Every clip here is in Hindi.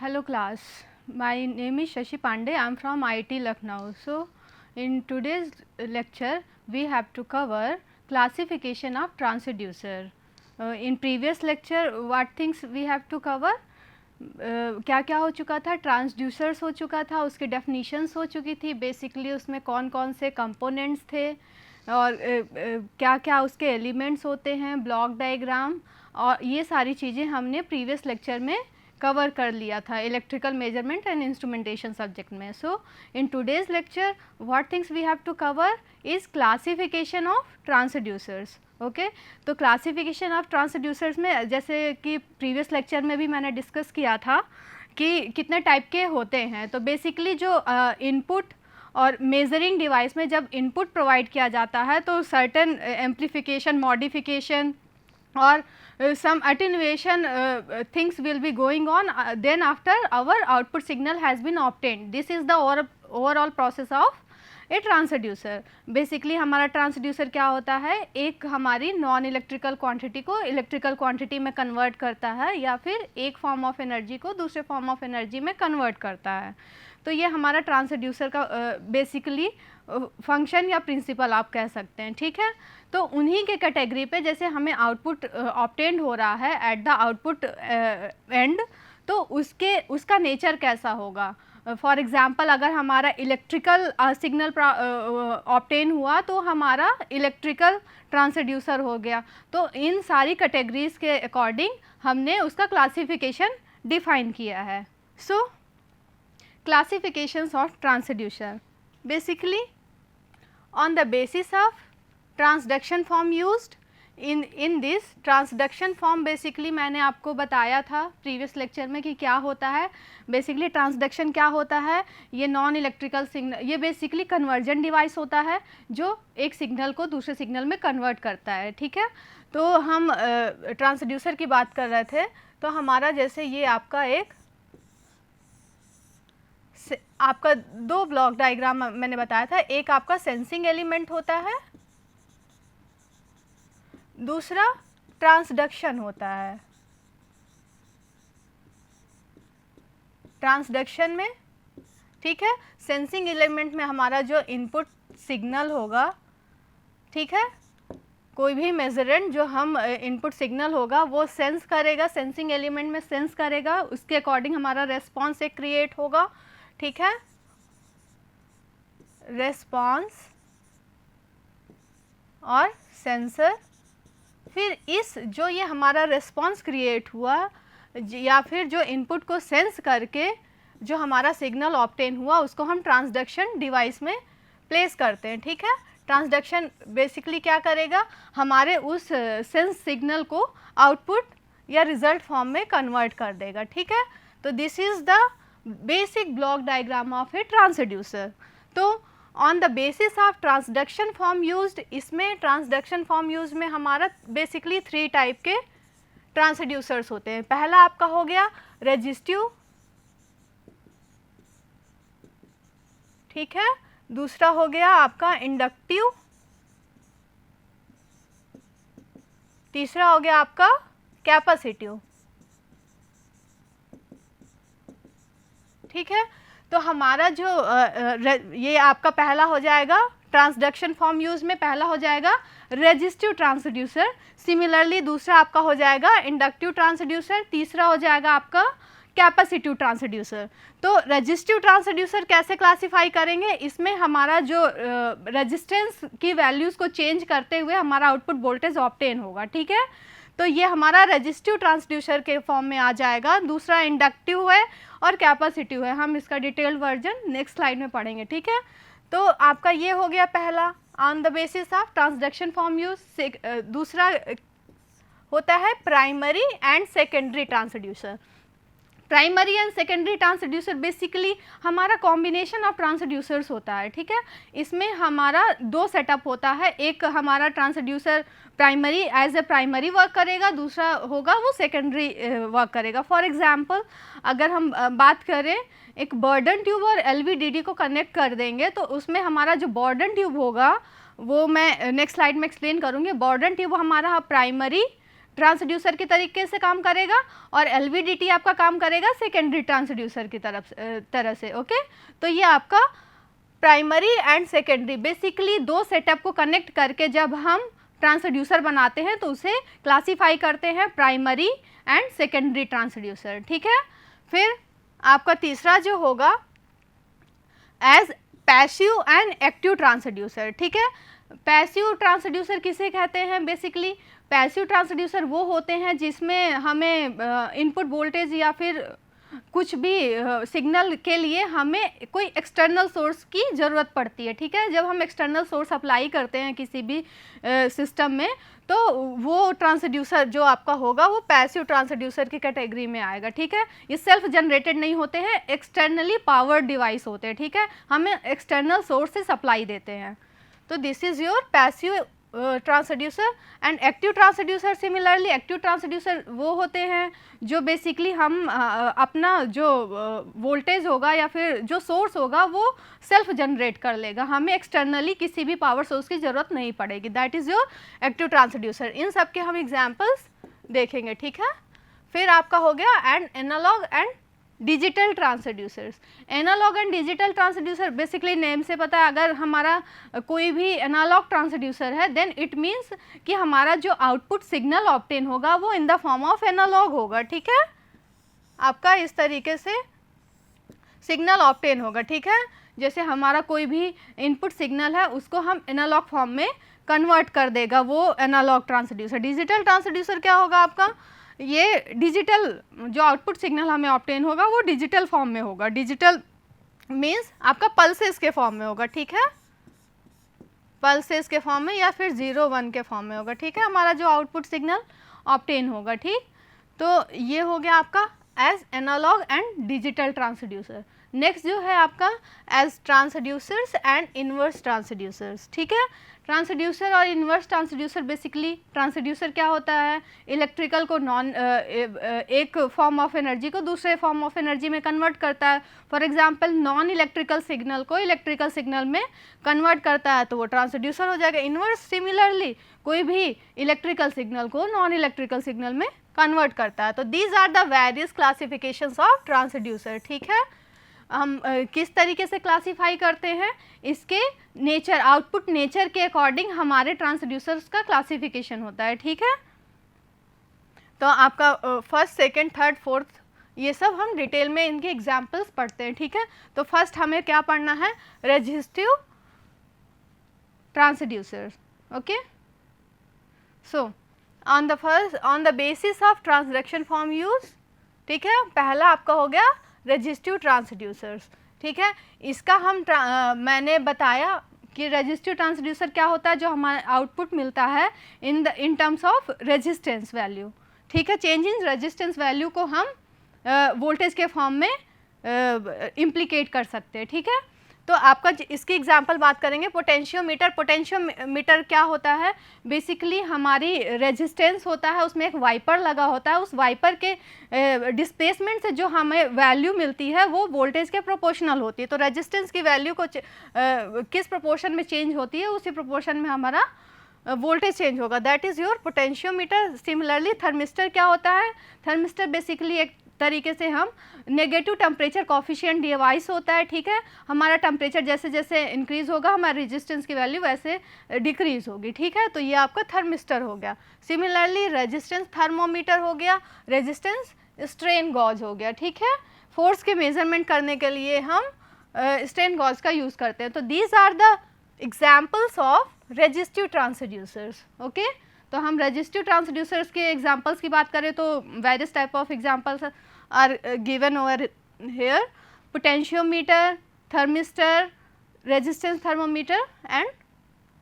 Hello class, my name is Shashi Pandey. I am from IIT Lucknow. So, in today's lecture we have to cover classification of transducer. In previous lecture what things we have to cover? क्या क्या हो चुका था, ट्रांसड्यूसर्स हो चुका था, उसके डेफिनीशंस हो चुकी थी, बेसिकली उसमें कौन कौन से कंपोनेंट्स थे और क्या क्या उसके एलिमेंट्स होते हैं, ब्लॉक डायग्राम, और ये सारी चीज़ें हमने प्रीवियस लेक्चर में कवर कर लिया था electrical measurement and instrumentation subject में. So in today's lecture what things we have to cover is classification of transducers. Okay, तो क्लासिफिकेशन ऑफ ट्रांसड्यूसर्स में जैसे कि प्रीवियस लेक्चर में भी मैंने डिस्कस किया था कि कितने टाइप के होते हैं. तो बेसिकली जो इनपुट और मेजरिंग डिवाइस में जब इनपुट प्रोवाइड किया जाता है तो सर्टेन एम्प्लीफिकेशन, मॉडिफिकेशन और some attenuation things will be going on then after our output signal has been obtained. This is the overall process of A transducer. Basically हमारा ट्रांसड्यूसर क्या होता है, एक हमारी नॉन इलेक्ट्रिकल क्वांटिटी को इलेक्ट्रिकल क्वांटिटी में कन्वर्ट करता है या फिर एक फॉर्म ऑफ एनर्जी को दूसरे फॉर्म ऑफ एनर्जी में कन्वर्ट करता है. तो ये हमारा ट्रांसड्यूसर का बेसिकली फंक्शन या प्रिंसिपल आप कह सकते हैं. ठीक है, तो उन्हीं के कैटेगरी पे जैसे हमें आउटपुट ऑब्टेन्ड हो रहा है एट द आउटपुट एंड, तो उसका नेचर कैसा होगा. फॉर एग्ज़ाम्पल अगर हमारा इलेक्ट्रिकल सिग्नल ऑब्टेन हुआ तो हमारा इलेक्ट्रिकल ट्रांसड्यूसर हो गया. तो इन सारी कैटेगरीज के अकॉर्डिंग हमने उसका क्लासिफिकेशन डिफाइन किया है. So classifications of transducer basically on the basis of transduction form used in this transduction form. Basically मैंने आपको बताया था प्रीवियस लेक्चर में कि क्या होता है. बेसिकली ट्रांसडक्शन क्या होता है, ये नॉन इलेक्ट्रिकल सिग्नल, ये बेसिकली कन्वर्जन डिवाइस होता है जो एक सिग्नल को दूसरे सिग्नल में कन्वर्ट करता है. ठीक है, तो हम ट्रांसड्यूसर की बात कर रहे थे. तो हमारा जैसे ये आपका दो ब्लॉक डायग्राम मैंने बताया था, एक आपका सेंसिंग एलिमेंट होता है, दूसरा ट्रांसडक्शन होता है. ट्रांसडक्शन में, ठीक है, सेंसिंग एलिमेंट में हमारा जो इनपुट सिग्नल होगा, ठीक है, कोई भी मेजरेंट जो हम इनपुट सिग्नल होगा वो सेंस करेगा, सेंसिंग एलिमेंट में सेंस करेगा, उसके अकॉर्डिंग हमारा रेस्पॉन्स एक क्रिएट होगा. ठीक है, रेस्पॉन्स और सेंसर. फिर इस जो ये हमारा रेस्पॉन्स क्रिएट हुआ या फिर जो इनपुट को सेंस करके जो हमारा सिग्नल ऑब्टेन हुआ उसको हम ट्रांसडक्शन डिवाइस में प्लेस करते हैं. ठीक है, ट्रांसडक्शन बेसिकली क्या करेगा, हमारे उस सेंस सिग्नल को आउटपुट या रिजल्ट फॉर्म में कन्वर्ट कर देगा. ठीक है, तो this is the basic block diagram of a transducer. तो on the basis of transduction form used, इसमें ट्रांसडक्शन फॉर्म यूज में हमारा बेसिकली 3 टाइप के ट्रांसड्यूसर्स होते हैं. पहला आपका हो गया रेजिस्टिव, ठीक है, दूसरा हो गया आपका इंडक्टिव, तीसरा हो गया आपका कैपेसिटिव. ठीक है, तो हमारा जो ये आपका पहला हो जाएगा ट्रांसडक्शन फॉर्म यूज में, पहला हो जाएगा रेजिस्टिव ट्रांसड्यूसर. सिमिलरली दूसरा आपका हो जाएगा इंडक्टिव ट्रांसड्यूसर, तीसरा हो जाएगा आपका कैपेसिटिव ट्रांसड्यूसर. तो रेजिस्टिव ट्रांसड्यूसर कैसे क्लासिफाई करेंगे, इसमें हमारा जो रेजिस्टेंस की वैल्यूज़ को चेंज करते हुए हमारा आउटपुट वोल्टेज ऑब्टेन होगा. ठीक है, तो ये हमारा रेजिस्टिव ट्रांसड्यूसर के फॉर्म में आ जाएगा. दूसरा इंडक्टिव है और कैपेसिटिव है, हम इसका डिटेल्ड वर्जन नेक्स्ट स्लाइड में पढ़ेंगे. ठीक है, तो आपका ये हो गया पहला on the basis of transduction form use. दूसरा होता है primary and secondary transducer. Primary and secondary transducer basically हमारा कॉम्बिनेशन ऑफ ट्रांसड्यूसर्स होता है. ठीक है, इसमें हमारा 2 सेटअप होता है, एक हमारा transducer primary as a primary work करेगा, दूसरा होगा वो सेकेंडरी वर्क करेगा. फॉर एग्जांपल अगर हम बात करें एक बर्डन ट्यूब और LVDT को कनेक्ट कर देंगे तो उसमें हमारा जो बर्डन ट्यूब होगा वो मैं नेक्स्ट स्लाइड में एक्सप्लेन करूँगी. बर्डन ट्यूब हमारा प्राइमरी ट्रांसड्यूसर के तरीके से काम करेगा और LVDT आपका काम करेगा सेकेंडरी ट्रांसड्यूसर की तरह से। ओके, तो ये आपका प्राइमरी एंड सेकेंडरी बेसिकली दो सेटअप को कनेक्ट करके जब हम ट्रांसड्यूसर बनाते हैं तो उसे क्लासीफाई करते हैं प्राइमरी एंड सेकेंडरी ट्रांसड्यूसर। ठीक है, फिर आपका तीसरा जो होगा as passive and active transducer. ठीक है, पैसिव ट्रांसड्यूसर किसे कहते हैं? बेसिकली पैसिव ट्रांसड्यूसर वो होते हैं जिसमें हमें इनपुट वोल्टेज या फिर कुछ भी सिग्नल के लिए हमें कोई एक्सटर्नल सोर्स की ज़रूरत पड़ती है। ठीक है, जब हम एक्सटर्नल सोर्स अप्लाई करते हैं किसी भी सिस्टम में तो वो ट्रांसड्यूसर जो आपका होगा वो पैसिव ट्रांसड्यूसर की कैटेगरी में आएगा। ठीक है, ये सेल्फ जनरेटेड नहीं होते हैं, एक्सटर्नली पावर्ड डिवाइस होते हैं। ठीक है, हमें एक्सटर्नल सोर्स से सप्लाई देते हैं। तो this is your passive transducer and active transducer. Similarly active transducer वो होते हैं जो बेसिकली हम अपना जो वोल्टेज होगा या फिर जो सोर्स होगा वो सेल्फ जनरेट कर लेगा, हमें एक्सटर्नली किसी भी पावर सोर्स की ज़रूरत नहीं पड़ेगी। That is your active transducer. इन सब के हम एग्जाम्पल्स देखेंगे। ठीक है, फिर आपका हो गया and analog and digital transducers. Analog and digital transducer basically name से पता है, अगर हमारा कोई भी एनालॉग ट्रांसड्यूसर है देन इट मीन्स कि हमारा जो आउटपुट सिग्नल ऑब्टेन होगा वो in the form of analog होगा। ठीक है, आपका इस तरीके से सिग्नल ऑब्टेन होगा। ठीक है, जैसे हमारा कोई भी इनपुट सिग्नल है उसको हम एनालॉग फॉर्म में कन्वर्ट कर देगा वो एनालॉग ट्रांसड्यूसर। डिजिटल ट्रांसड्यूसर क्या होगा आपका? ये डिजिटल जो आउटपुट सिग्नल हमें ऑब्टेन होगा वो डिजिटल फॉर्म में होगा। डिजिटल मीन्स आपका पल्सेस के फॉर्म में होगा। ठीक है, पल्सेस के फॉर्म में या फिर 0 1 के फॉर्म में होगा। ठीक है, हमारा जो आउटपुट सिग्नल ऑब्टेन होगा। ठीक, तो ये हो गया आपका as analog and digital transducer. Next जो है आपका as transducers and inverse transducers. ठीक है, ट्रांसड्यूसर और इनवर्स ट्रांसड्यूसर बेसिकली ट्रांसड्यूसर क्या होता है? इलेक्ट्रिकल को एक फॉर्म ऑफ एनर्जी को दूसरे फॉर्म ऑफ एनर्जी में कन्वर्ट करता है। For example non electrical signal को इलेक्ट्रिकल सिग्नल में कन्वर्ट करता है तो वो ट्रांसड्यूसर हो जाएगा। इनवर्स सिमिलरली कोई भी इलेक्ट्रिकल सिग्नल को नॉन इलेक्ट्रिकल सिग्नल में कन्वर्ट करता है। तो these are the various classifications of transducer. ठीक है, हम किस तरीके से क्लासीफाई करते हैं? इसके नेचर, आउटपुट नेचर के अकॉर्डिंग हमारे ट्रांसड्यूसर्स का क्लासिफिकेशन होता है। ठीक है, तो आपका फर्स्ट, सेकंड, थर्ड, फोर्थ ये सब हम डिटेल में इनके एग्जांपल्स पढ़ते हैं। ठीक है, तो फर्स्ट हमें क्या पढ़ना है? Resistive transducers. Okay, so on the basis of transduction form use. ठीक है, पहला आपका हो गया रेजिस्टिव ट्रांसड्यूसर्स। ठीक है, इसका हम मैंने बताया कि रेजिस्टिव ट्रांसड्यूसर क्या होता है? जो हमारा आउटपुट मिलता है in terms of resistance value. ठीक है, चेंज इन रेजिस्टेंस वैल्यू को हम वोल्टेज के फॉर्म में इम्प्लीकेट कर सकते हैं। ठीक है, तो आपका इसकी एग्जांपल बात करेंगे पोटेंशियोमीटर। पोटेंशियोमीटर क्या होता है? बेसिकली हमारी रेजिस्टेंस होता है, उसमें एक वाइपर लगा होता है, उस वाइपर के डिस्प्लेसमेंट से जो हमें वैल्यू मिलती है वो वोल्टेज के प्रोपोर्शनल होती है। तो रेजिस्टेंस की वैल्यू को किस प्रोपोर्शन में चेंज होती है उसी प्रोपोर्शन में हमारा वोल्टेज चेंज होगा। That is your potentiometer. Similarly thermistor क्या होता है? थर्मिस्टर बेसिकली एक तरीके से हम नेगेटिव टेम्परेचर कॉफिशिएंट डिवाइस होता है। ठीक है, हमारा टेम्परेचर जैसे जैसे इंक्रीज होगा हमारी रेजिस्टेंस की वैल्यू वैसे डिक्रीज होगी। ठीक है, तो ये आपका थर्मिस्टर हो गया। सिमिलरली रेजिस्टेंस थर्मोमीटर हो गया, रेजिस्टेंस स्ट्रेन गॉज हो गया। ठीक है, फोर्स के मेजरमेंट करने के लिए हम स्ट्रेन गॉज का यूज़ करते हैं। तो these are the examples of resistive transducers. Okay, तो हम रेजिस्टिव ट्रांसड्यूसर्स के एग्जांपल्स की बात करें तो various type of examples are given over here. Potentiometer, thermistor, resistance thermometer and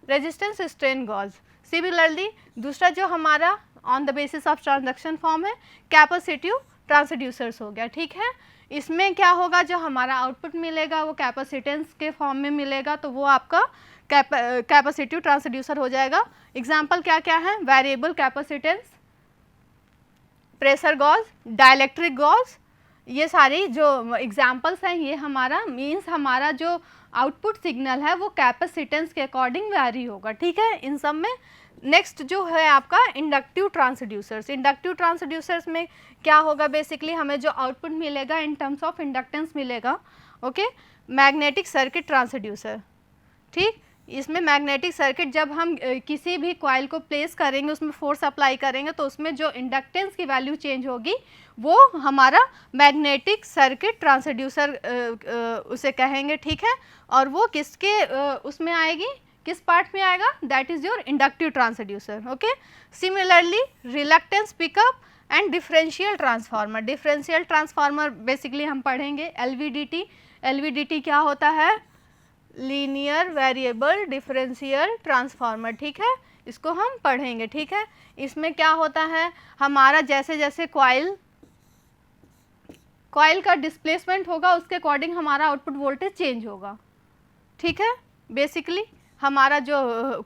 resistance strain gauge. Similarly दूसरा जो हमारा on the basis of transduction form है कैपेसिटिव ट्रांसड्यूसर्स हो गया। ठीक है, इसमें क्या होगा? जो हमारा आउटपुट मिलेगा वो कैपेसिटेंस के फॉर्म में मिलेगा तो वो आपका कैपेसिटिव ट्रांसड्यूसर हो जाएगा। एग्जाम्पल क्या क्या है? Variable capacitance, pressure gauge, dielectric gauge. ये सारी जो एग्जाम्पल्स हैं ये हमारा मीन्स हमारा जो आउटपुट सिग्नल है वो कैपेसिटेंस के अकॉर्डिंग वैरी होगा। ठीक है, इन सब में नेक्स्ट जो है आपका इंडक्टिव ट्रांसड्यूसर्स। इंडक्टिव ट्रांसड्यूसर्स में क्या होगा, बेसिकली हमें जो आउटपुट मिलेगा इन टर्म्स ऑफ इंडक्टेंस मिलेगा। ओके, मैग्नेटिक सर्किट ट्रांसड्यूसर, ठीक। इसमें मैग्नेटिक सर्किट जब हम किसी भी कॉइल को प्लेस करेंगे, उसमें फोर्स अप्लाई करेंगे, तो उसमें जो इंडक्टेंस की वैल्यू चेंज होगी वो हमारा मैग्नेटिक सर्किट ट्रांसड्यूसर उसे कहेंगे, ठीक है। और वो किसके उसमें आएगी, किस पार्ट में आएगा, that is your inductive transducer. Okay, similarly reluctance pickup and differential transformer. Differential transformer basically हम पढ़ेंगे एलवीडीटी। एलवीडीटी क्या होता है, लीनियर वेरिएबल डिफरेंशियल ट्रांसफार्मर, ठीक है, इसको हम पढ़ेंगे, ठीक है। इसमें क्या होता है, हमारा जैसे जैसे कॉइल का डिस्प्लेसमेंट होगा उसके अकॉर्डिंग हमारा आउटपुट वोल्टेज चेंज होगा, ठीक है। बेसिकली हमारा जो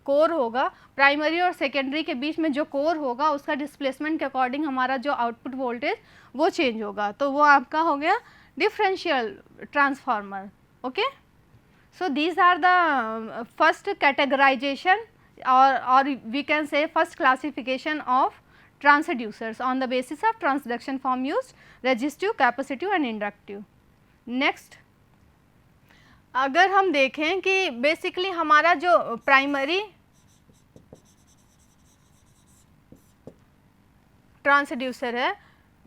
कोर होगा, प्राइमरी और सेकेंडरी के बीच में जो कोर होगा उसका डिस्प्लेसमेंट के अकॉर्डिंग हमारा जो आउटपुट वोल्टेज वो चेंज होगा, तो वो आपका हो गया differential transformer. Okay, so these are the first categorization or we can say first classification of transducers on the basis of transduction form used, resistive, capacitive and inductive. Next, अगर हम देखें कि बेसिकली हमारा जो प्राइमरी ट्रांसड्यूसर है,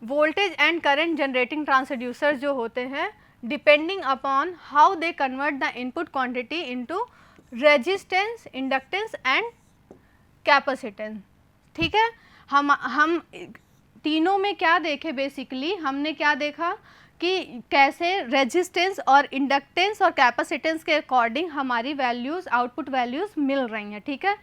voltage and current generating transducer जो होते हैं, depending upon how they convert the input quantity into resistance, inductance and capacitance, ठीक है। हम तीनों में क्या देखे, बेसिकली हमने क्या देखा कि कैसे रेजिस्टेंस और इंडक्टेंस और कैपेसिटेंस के अकॉर्डिंग हमारी वैल्यूज़, आउटपुट वैल्यूज़ मिल रही हैं, ठीक है।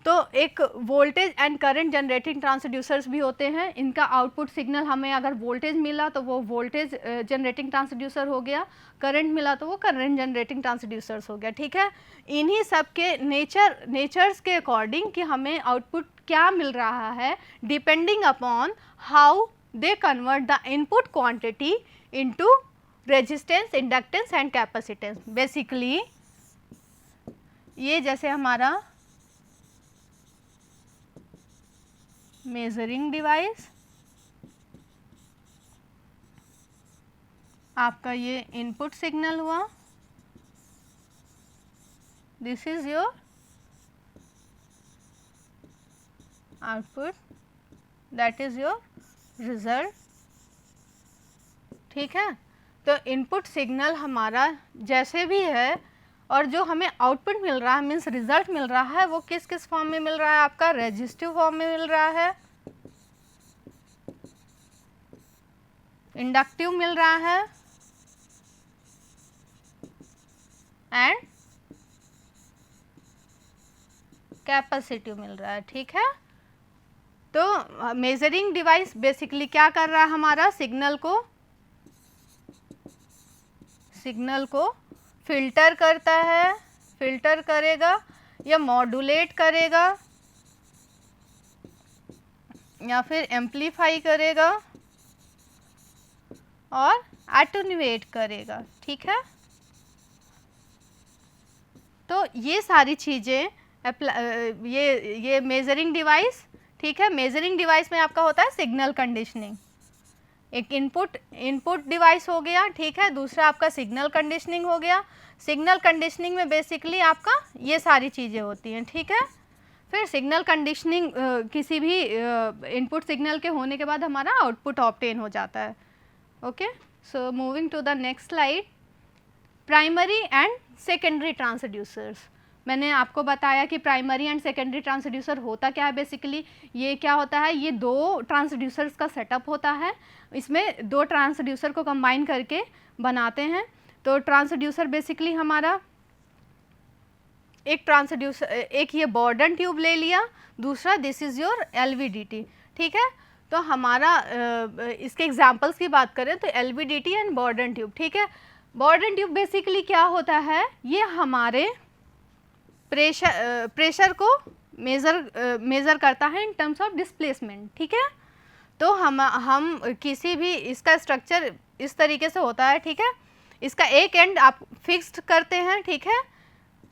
तो एक voltage and current generating transducers भी होते हैं, इनका आउटपुट सिग्नल हमें अगर वोल्टेज मिला तो वो वोल्टेज जनरेटिंग ट्रांसड्यूसर हो गया, करंट मिला तो वो करंट जनरेटिंग ट्रांसड्यूसर्स हो गया, ठीक है। इन्हीं सब के नेचर्स के अकॉर्डिंग कि हमें आउटपुट क्या मिल रहा है, depending upon how they convert the input quantity into resistance, inductance and capacitance. Basically ये जैसे हमारा मेजरिंग डिवाइस, आपका ये इनपुट सिग्नल हुआ, this is your output, that is your result, ठीक है। तो इनपुट सिग्नल हमारा जैसे भी है और जो हमें आउटपुट मिल रहा है, मीन्स रिजल्ट मिल रहा है, वो किस किस फॉर्म में मिल रहा है, आपका रेजिस्टिव फॉर्म में मिल रहा है, इंडक्टिव मिल रहा है एंड कैपेसिटिव मिल रहा है, ठीक है। तो मेजरिंग डिवाइस बेसिकली क्या कर रहा है, हमारा सिग्नल को फिल्टर करता है, फिल्टर करेगा या मॉड्यूलेट करेगा या फिर एम्पलीफाई करेगा और एटेन्यूएट करेगा, ठीक है। तो ये सारी चीज़ें ये मेजरिंग डिवाइस, ठीक है। मेजरिंग डिवाइस में आपका होता है सिग्नल कंडीशनिंग, एक इनपुट डिवाइस हो गया, ठीक है, दूसरा आपका सिग्नल कंडीशनिंग हो गया। सिग्नल कंडीशनिंग में बेसिकली आपका ये सारी चीज़ें होती हैं, ठीक है। फिर सिग्नल कंडीशनिंग किसी भी इनपुट सिग्नल के होने के बाद हमारा आउटपुट ऑब्टेन हो जाता है। Okay, so moving to the next slide, primary and secondary transducers. मैंने आपको बताया कि प्राइमरी एंड सेकेंडरी ट्रांसड्यूसर होता क्या है। बेसिकली ये क्या होता है, ये दो ट्रांसड्यूसर्स का सेटअप होता है, इसमें दो ट्रांसड्यूसर को कंबाइन करके बनाते हैं। तो ट्रांसड्यूसर बेसिकली हमारा एक ट्रांसड्यूसर, एक ये बॉर्डन ट्यूब ले लिया, दूसरा दिस इज़ योर एलवीडीटी, ठीक है। तो हमारा इसके एग्जांपल्स की बात करें तो एलवीडीटी एंड बॉर्डन ट्यूब, ठीक है। बॉर्डन ट्यूब बेसिकली क्या होता है, ये हमारे प्रेशर को मेज़र करता है इन टर्म्स ऑफ डिस्प्लेसमेंट, ठीक है। तो हम किसी भी, इसका स्ट्रक्चर इस तरीके से होता है, ठीक है। इसका एक एंड आप फिक्स्ड करते हैं, ठीक है,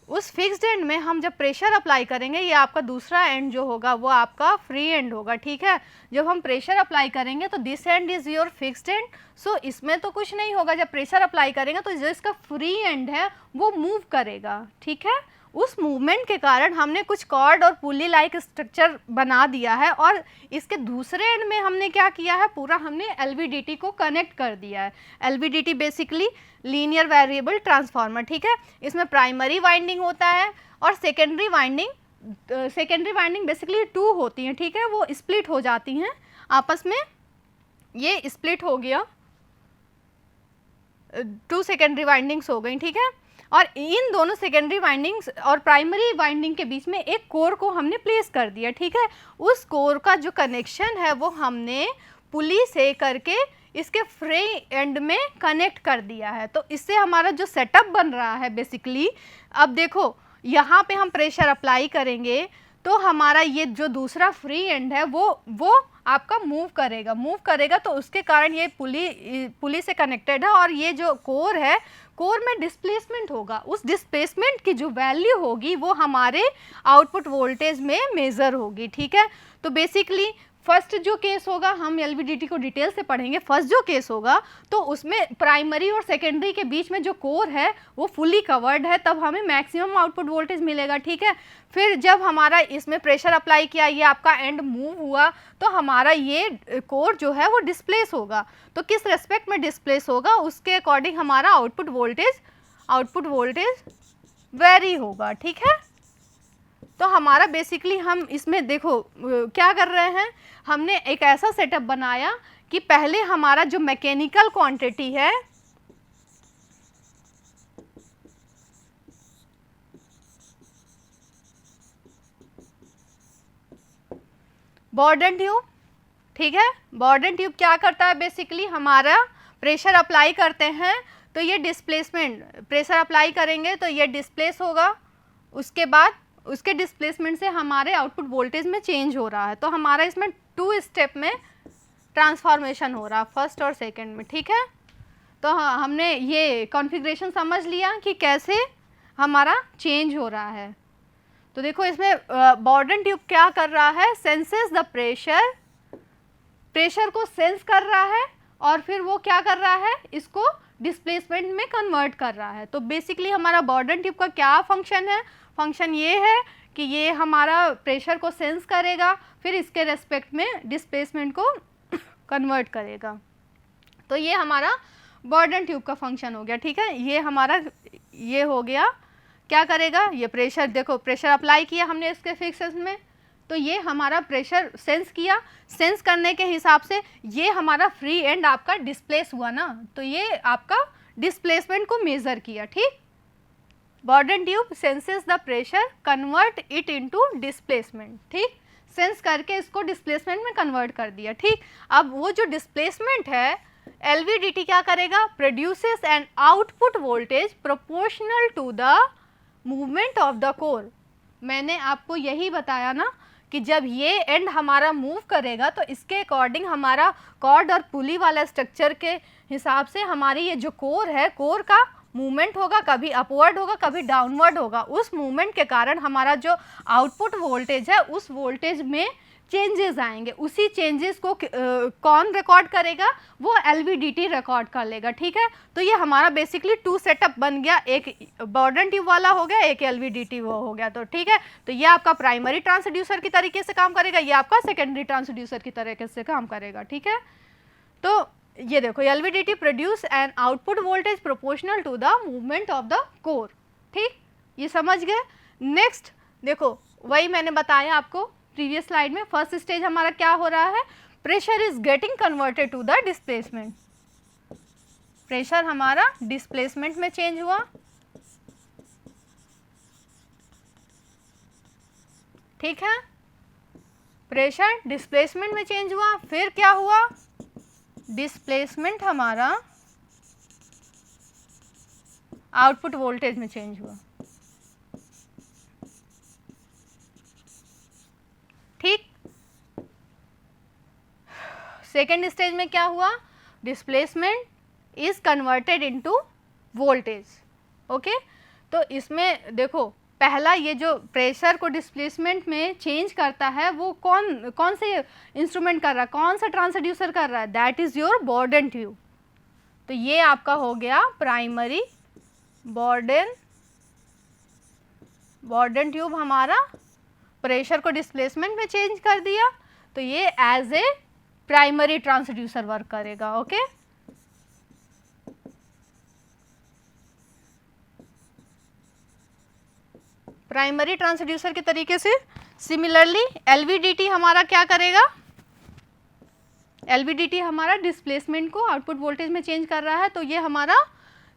उस फिक्स्ड एंड में हम जब प्रेशर अप्लाई करेंगे, ये आपका दूसरा एंड जो होगा वो आपका फ्री एंड होगा, ठीक है। जब हम प्रेशर अप्लाई करेंगे तो this end is your fixed end, so इसमें तो कुछ नहीं होगा। जब प्रेशर अप्लाई करेंगे तो जो इसका फ्री एंड है वो मूव करेगा, ठीक है। उस मूवमेंट के कारण हमने कुछ कॉर्ड और पुली लाइक स्ट्रक्चर बना दिया है, और इसके दूसरे एंड में हमने क्या किया है, पूरा हमने एलवीडीटी को कनेक्ट कर दिया है। LVDT basically linear variable transformer, ठीक है। इसमें प्राइमरी वाइंडिंग होता है और सेकेंडरी वाइंडिंग बेसिकली 2 होती हैं, ठीक है। वो स्प्लिट हो जाती हैं आपस में, ये स्प्लिट हो गया, 2 सेकेंडरी वाइंडिंग्स हो गई, ठीक है। और इन दोनों सेकेंडरी वाइंडिंग्स और प्राइमरी वाइंडिंग के बीच में एक कोर को हमने प्लेस कर दिया, ठीक है। उस कोर का जो कनेक्शन है वो हमने पुली से करके इसके फ्री एंड में कनेक्ट कर दिया है। तो इससे हमारा जो सेटअप बन रहा है बेसिकली, अब देखो यहाँ पे हम प्रेशर अप्लाई करेंगे तो हमारा ये जो दूसरा फ्री एंड है वो आपका मूव करेगा, तो उसके कारण ये पुली से कनेक्टेड है, और ये जो कोर है, कोर में डिस्प्लेसमेंट होगा। उस डिस्प्लेसमेंट की जो वैल्यू होगी वो हमारे आउटपुट वोल्टेज में मेज़र होगी, ठीक है। तो बेसिकली फर्स्ट जो केस होगा, हम एलवीडीटी को डिटेल से पढ़ेंगे, फर्स्ट जो केस होगा तो उसमें प्राइमरी और सेकेंडरी के बीच में जो कोर है वो फुली कवर्ड है, तब हमें मैक्सिमम आउटपुट वोल्टेज मिलेगा, ठीक है। फिर जब हमारा इसमें प्रेशर अप्लाई किया, ये आपका एंड मूव हुआ, तो हमारा ये कोर जो है वो डिस्प्लेस होगा। तो किस रेस्पेक्ट में डिस्प्लेस होगा, उसके अकॉर्डिंग हमारा आउटपुट वोल्टेज वेरी होगा, ठीक है। तो हमारा बेसिकली हम इसमें देखो क्या कर रहे हैं, हमने एक ऐसा सेटअप बनाया कि पहले हमारा जो मैकेनिकल क्वांटिटी है, बॉर्डन ट्यूब, ठीक है। बॉर्डन ट्यूब क्या करता है, बेसिकली हमारा प्रेशर अप्लाई करते हैं तो ये डिस्प्लेसमेंट, प्रेशर अप्लाई करेंगे तो ये डिस्प्लेस होगा, उसके बाद उसके डिस्प्लेसमेंट से हमारे आउटपुट वोल्टेज में चेंज हो रहा है। तो हमारा इसमें 2 स्टेप में ट्रांसफॉर्मेशन हो रहा है, फर्स्ट और सेकंड में, ठीक है। तो हमने ये कॉन्फ़िगरेशन समझ लिया कि कैसे हमारा चेंज हो रहा है। तो देखो इसमें बॉर्डन ट्यूब क्या कर रहा है, सेंसेस द प्रेशर को सेंस कर रहा है, और फिर वो क्या कर रहा है, इसको डिस्प्लेसमेंट में कन्वर्ट कर रहा है। तो बेसिकली हमारा बॉर्डन ट्यूब का क्या फंक्शन है, फंक्शन ये है कि ये हमारा प्रेशर को सेंस करेगा, फिर इसके रेस्पेक्ट में डिस्प्लेसमेंट को कन्वर्ट करेगा। तो ये हमारा बॉर्डन ट्यूब का फंक्शन हो गया, ठीक है। ये हमारा ये हो गया, क्या करेगा, ये प्रेशर, देखो प्रेशर अप्लाई किया हमने इसके फिक्सेस में, तो ये हमारा प्रेशर सेंस किया, सेंस करने के हिसाब से ये हमारा फ्री एंड आपका डिस्प्लेस हुआ ना, तो ये आपका डिस्प्लेसमेंट को मेज़र किया, ठीक। Bourdon tube senses the pressure, convert it into displacement, ठीक। सेंस करके इसको डिस्प्लेसमेंट में कन्वर्ट कर दिया, ठीक। अब वो जो डिस्प्लेसमेंट है, एलवीडीटी क्या करेगा, produces an output voltage proportional to the movement of the core. मैंने आपको यही बताया ना कि जब ये एंड हमारा मूव करेगा तो इसके अकॉर्डिंग हमारा कॉर्ड और पुली वाला स्ट्रक्चर के हिसाब से हमारी ये जो कोर है, कोर का मूवमेंट होगा, कभी अपवर्ड होगा, कभी डाउनवर्ड होगा। उस मूवमेंट के कारण हमारा जो आउटपुट वोल्टेज है, उस वोल्टेज में चेंजेस आएंगे। उसी चेंजेस को कौन रिकॉर्ड करेगा, वो एलवीडीटी रिकॉर्ड कर लेगा, ठीक है। तो ये हमारा बेसिकली 2 सेटअप बन गया, एक बॉर्डन ट्यूब वाला हो गया, एक एलवीडीटी वो हो गया, तो ठीक है। तो ये आपका प्राइमरी ट्रांसड्यूसर की तरीके से काम करेगा, ये आपका सेकेंडरी ट्रांसड्यूसर की तरीके से काम करेगा, ठीक है। तो ये देखो, LVDT produce an output voltage proportional to the movement of the core, ठीक, ये समझ गए। नेक्स्ट देखो, वही मैंने बताया आपको प्रीवियस स्लाइड में, फर्स्ट स्टेज हमारा क्या हो रहा है, pressure is getting converted to the displacement, pressure हमारा डिस्प्लेसमेंट में चेंज हुआ, ठीक है। प्रेशर डिस्प्लेसमेंट में चेंज हुआ, फिर क्या हुआ, डिस्प्लेसमेंट हमारा आउटपुट वोल्टेज में चेंज हुआ, ठीक। सेकेंड स्टेज में क्या हुआ, displacement is converted into voltage, okay. तो इसमें देखो पहला ये जो प्रेशर को डिस्प्लेसमेंट में चेंज करता है वो कौन से इंस्ट्रूमेंट कर रहा है, कौन सा ट्रांसड्यूसर कर रहा है, that is your bourdon tube. तो ये आपका हो गया प्राइमरी बॉर्डन ट्यूब हमारा प्रेशर को डिस्प्लेसमेंट में चेंज कर दिया, तो ये as a primary transducer work करेगा। ओके प्राइमरी ट्रांसड्यूसर के तरीके से। सिमिलरली एलवीडीटी हमारा क्या करेगा, एलवीडीटी हमारा डिस्प्लेसमेंट को आउटपुट वोल्टेज में चेंज कर रहा है, तो ये हमारा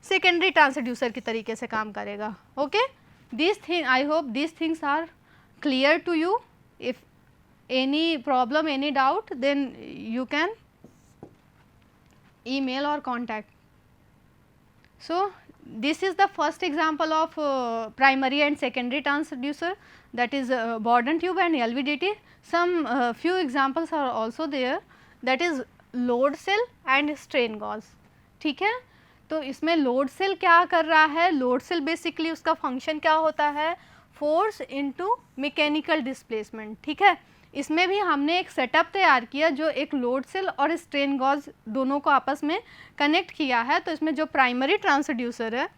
सेकेंडरी ट्रांसड्यूसर के तरीके से काम करेगा। Okay this thing, I hope this things are clear to you. If any problem, any doubt, then you can email or contact. So this is the first example of primary and secondary transducer, that is Borden tube and LVDT. Some few examples are also there, that is load cell and strain gauge. ठीक है, तो इसमें लोड सेल क्या कर रहा है, लोड सेल बेसिकली उसका फंक्शन क्या होता है, फोर्स इनटू मैकेनिकल डिस्प्लेसमेंट। ठीक है, इसमें भी हमने एक सेटअप तैयार किया जो एक लोड सेल और स्ट्रेन गॉज दोनों को आपस में कनेक्ट किया है। तो इसमें जो प्राइमरी ट्रांसड्यूसर है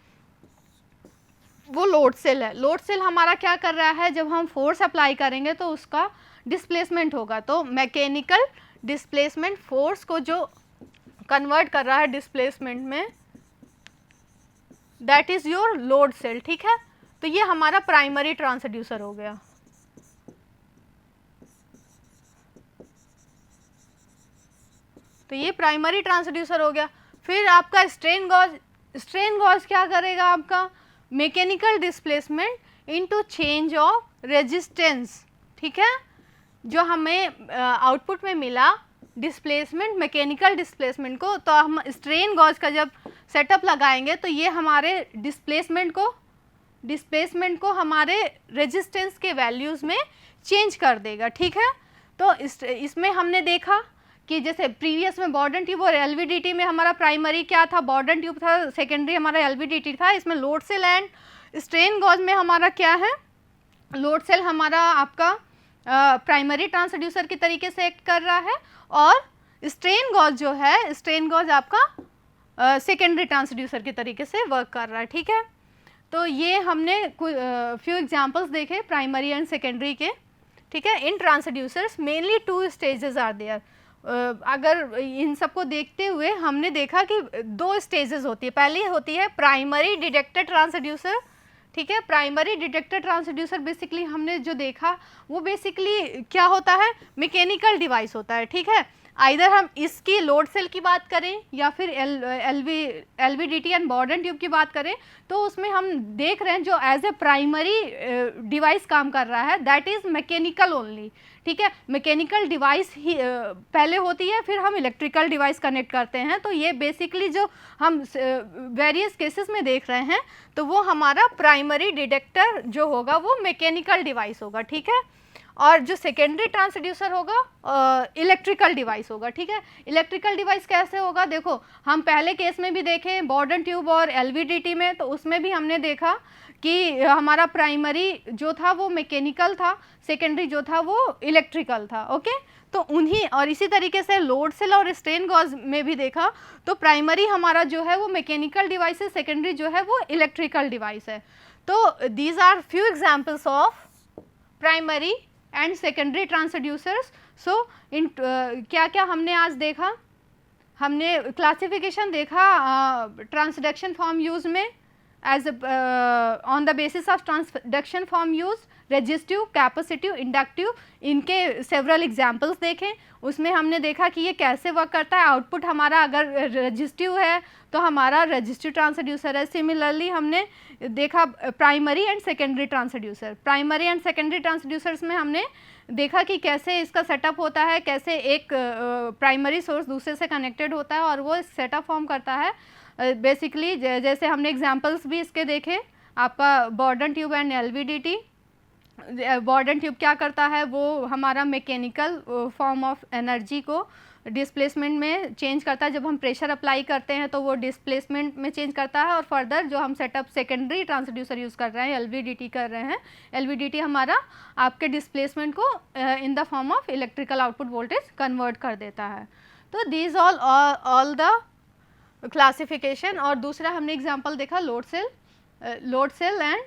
वो लोड सेल है। लोड सेल हमारा क्या कर रहा है, जब हम फोर्स अप्लाई करेंगे तो उसका डिस्प्लेसमेंट होगा, तो मैकेनिकल डिस्प्लेसमेंट फोर्स को जो कन्वर्ट कर रहा है डिस्प्लेसमेंट में, that is your load cell. ठीक है, तो ये हमारा प्राइमरी ट्रांसड्यूसर हो गया। तो ये प्राइमरी ट्रांसड्यूसर हो गया। फिर आपका स्ट्रेन गॉज क्या करेगा, आपका mechanical displacement into change of resistance. ठीक है, जो हमें आउटपुट में मिला डिस्प्लेसमेंट, मैकेनिकल डिस्प्लेसमेंट को, तो हम स्ट्रेन गॉज का जब सेटअप लगाएंगे तो ये हमारे डिस्प्लेसमेंट को हमारे रेजिस्टेंस के वैल्यूज़ में चेंज कर देगा। ठीक है, तो इसमें हमने देखा कि जैसे प्रीवियस में बॉर्डन ट्यूब और एलवीडीटी में हमारा प्राइमरी क्या था, बॉर्डन ट्यूब था, सेकेंडरी हमारा एलवीडीटी था। इसमें load cell and strain gauge में हमारा क्या है, लोड सेल हमारा आपका प्राइमरी ट्रांसड्यूसर के तरीके से एक्ट कर रहा है, और स्ट्रेन गॉज जो है, स्ट्रेन गॉज आपका सेकेंडरी ट्रांसड्यूसर के तरीके से वर्क कर रहा है। ठीक है, तो ये हमने फ्यू एग्जांपल्स देखे प्राइमरी एंड सेकेंडरी के। ठीक है, in transducers mainly 2 stages are there. अगर इन सबको देखते हुए हमने देखा कि 2 स्टेजेस होती है। पहली होती है प्राइमरी डिटेक्टर ट्रांसड्यूसर। ठीक है, प्राइमरी डिटेक्टर ट्रांसड्यूसर बेसिकली हमने जो देखा वो बेसिकली क्या होता है, मैकेनिकल डिवाइस होता है। ठीक है, आइदर हम इसकी लोड सेल की बात करें या फिर एलवीडीटी एंड बॉर्डन ट्यूब की बात करें, तो उसमें हम देख रहे हैं जो एज ए प्राइमरी डिवाइस काम कर रहा है, दैट इज़ मैकेनिकल ओनली। ठीक है, मैकेनिकल डिवाइस ही पहले होती है, फिर हम इलेक्ट्रिकल डिवाइस कनेक्ट करते हैं। तो ये बेसिकली जो हम वेरियस केसेस में देख रहे हैं, तो वो हमारा प्राइमरी डिटेक्टर जो होगा वो मैकेनिकल डिवाइस होगा। ठीक है, और जो सेकेंडरी ट्रांसड्यूसर होगा इलेक्ट्रिकल डिवाइस होगा। ठीक है, इलेक्ट्रिकल डिवाइस कैसे होगा, देखो हम पहले केस में भी देखें बॉर्डन ट्यूब और एलवीडीटी में, तो उसमें भी हमने देखा कि हमारा प्राइमरी जो था वो मैकेनिकल था, सेकेंडरी जो था वो इलेक्ट्रिकल था। ओके, तो उन्हीं और इसी तरीके से लोड सेल और स्ट्रेन गॉज में भी देखा, तो प्राइमरी हमारा जो है वो मैकेनिकल डिवाइस है, सेकेंडरी जो है वो इलेक्ट्रिकल डिवाइस है। तो these are few examples of primary and secondary transducers. So इन क्या क्या हमने आज देखा, हमने क्लासिफिकेशन देखा ट्रांसडक्शन फॉर्म यूज में, as on the basis of transduction form use, resistive, capacitive, inductive, इनके सेवरल एग्जाम्पल्स देखें। उसमें हमने देखा कि ये कैसे वर्क करता है। आउटपुट हमारा अगर रेजिस्टिव है तो हमारा रेजिस्टिव ट्रांसड्यूसर है। सिमिलरली हमने देखा primary and secondary transducer. Primary and secondary transducers में हमने देखा कि कैसे इसका सेटअप होता है, कैसे एक प्राइमरी सोर्स दूसरे से कनेक्टेड होता है और वो सेटअप फॉर्म करता है। बेसिकली जैसे हमने एग्जांपल्स भी इसके देखे, आपका बॉर्डन ट्यूब एंड एलवीडीटी। बॉर्डन ट्यूब क्या करता है, वो हमारा मैकेनिकल फॉर्म ऑफ एनर्जी को डिस्प्लेसमेंट में चेंज करता है, जब हम प्रेशर अप्लाई करते हैं तो वो डिस्प्लेसमेंट में चेंज करता है। और फर्दर जो हम सेटअप सेकेंडरी ट्रांसड्यूसर यूज़ कर रहे हैं, एलवीडीटी कर रहे हैं, एलवीडीटी हमारा आपके डिस्प्लेसमेंट को इन the form of electrical output voltage convert कर देता है। तो दीज ऑल द क्लासिफिकेशन। और दूसरा हमने एग्जांपल देखा load cell and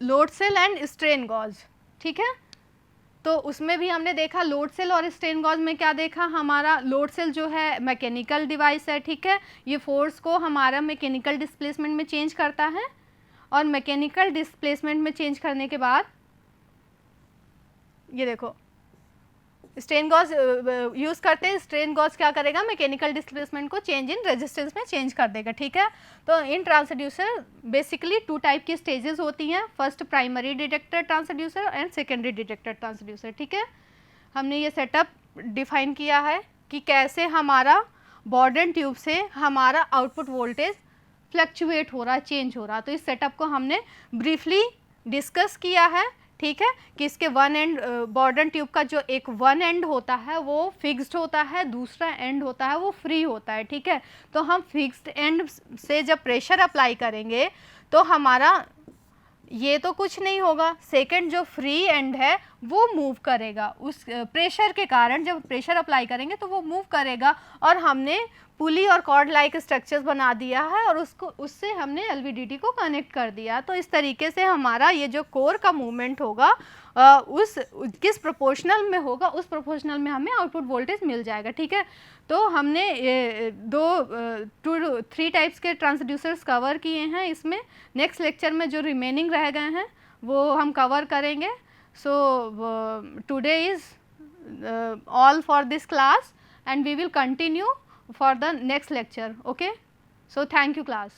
load cell and strain gauge, ठीक है। तो उसमें भी हमने देखा लोड सेल और स्ट्रेन गॉज में क्या देखा, हमारा लोड सेल जो है मैकेनिकल डिवाइस है, ठीक है, ये फोर्स को हमारा मैकेनिकल डिस्प्लेसमेंट में चेंज करता है। और मैकेनिकल डिस्प्लेसमेंट में चेंज करने के बाद ये देखो स्ट्रेन गॉज यूज़ करते हैं, स्ट्रेन गॉज क्या करेगा, मैकेनिकल डिस्प्लेसमेंट को चेंज इन रेजिस्टेंस में चेंज कर देगा, ठीक है। तो इन ट्रांसड्यूसर बेसिकली 2 टाइप की स्टेजेस होती हैं, first primary detector transducer and secondary detector transducer, ठीक है। हमने ये सेटअप डिफाइन किया है कि कैसे हमारा बॉर्डन ट्यूब से हमारा आउटपुट वोल्टेज फ्लक्चुएट हो रहा है, चेंज हो रहा है। तो इस सेटअप को हमने ब्रीफली डिस्कस किया है, ठीक है, कि इसके वन एंड बॉर्डन ट्यूब का जो एक वन एंड होता है वो फिक्स्ड होता है, दूसरा एंड होता है वो फ्री होता है, ठीक है। तो हम फिक्स्ड एंड से जब प्रेशर अप्लाई करेंगे तो हमारा ये तो कुछ नहीं होगा, सेकंड जो फ्री एंड है वो मूव करेगा उस प्रेशर के कारण। जब प्रेशर अप्लाई करेंगे तो वो मूव करेगा और हमने पुली और कॉर्ड लाइक स्ट्रक्चर्स बना दिया है और उससे हमने एलवीडीटी को कनेक्ट कर दिया। तो इस तरीके से हमारा ये जो कोर का मूवमेंट होगा किस प्रोपोर्शनल में होगा, उस प्रोपोर्शनल में हमें आउटपुट वोल्टेज मिल जाएगा, ठीक है। तो हमने 3 टाइप्स के ट्रांसड्यूसर्स कवर किए हैं इसमें। नेक्स्ट लेक्चर में जो रिमेनिंग रह गए हैं वो हम कवर करेंगे। So today is all for this class and we will continue for the next lecture. Okay, so thank you class.